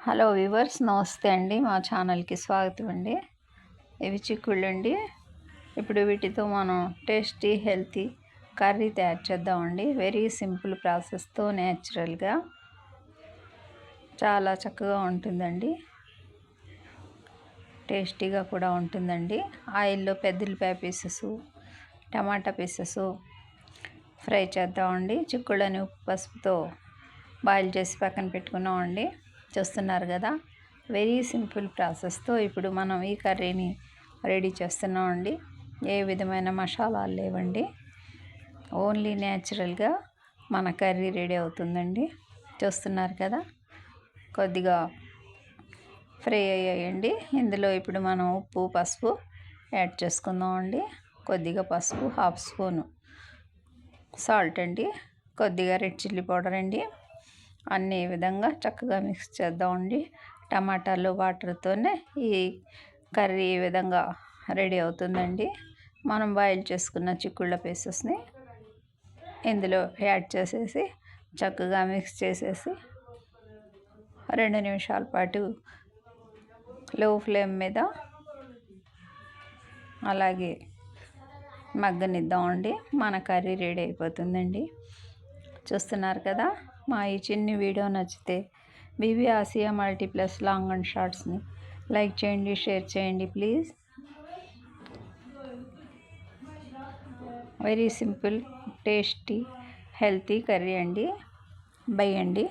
Hello viewers, నమస్తే అండి. మా ఛానల్కి స్వాగతం అండి. ఇవి చిక్కుళ్ళు అండి. ఇప్పుడు వీటితో మనం టేస్టీ హెల్తీ కర్రీ తయారు చేద్దామండి. వెరీ సింపుల్ ప్రాసెస్తో న్యాచురల్గా చాలా చక్కగా ఉంటుందండి. టేస్టీగా కూడా ఉంటుందండి. ఆయిల్లో పెద్దల్లిపాయ పీసెస్, టమాటా పీసెస్ ఫ్రై చేద్దామండి. చిక్కుళ్ళని ఉప్పు పసుపుతో బాయిల్ చేసి పక్కన పెట్టుకున్నామండి. చూస్తున్నారు కదా, వెరీ సింపుల్ ప్రాసెస్తో ఇప్పుడు మనం ఈ కర్రీని రెడీ చేస్తున్నామండి. ఏ విధమైన మసాలాలు లేవండి, ఓన్లీ న్యాచురల్గా మన కర్రీ రెడీ అవుతుందండి. చూస్తున్నారు కదా, కొద్దిగా ఫ్రై అయ్యాయండి. ఇందులో ఇప్పుడు మనం ఉప్పు పసుపు యాడ్ చేసుకుందామండి. కొద్దిగా పసుపు, హాఫ్ స్పూను సాల్ట్ అండి, కొద్దిగా రెడ్ చిల్లీ పౌడర్ అండి. అన్ని విధంగా చక్కగా మిక్స్ చేద్దామండి. టమాటాలు వాటర్తోనే ఈ కర్రీ ఈ విధంగా రెడీ అవుతుందండి. మనం బాయిల్ చేసుకున్న చిక్కుళ్ళ పీసెస్ని ఇందులో యాడ్ చేసేసి చక్కగా మిక్స్ చేసేసి 2 నిమిషాల పాటు లో ఫ్లేమ్ మీద అలాగే మగ్గనిద్దామండి. మన కర్రీ రెడీ అయిపోతుందండి. చూస్తున్నారు కదా, మా ఈ చిన్ని వీడియో నచ్చితే BB Asia multiplus long and షార్ట్స్ని లైక్ చేయండి, షేర్ చేయండి please. Very simple tasty healthy curry అండి. బై అండి.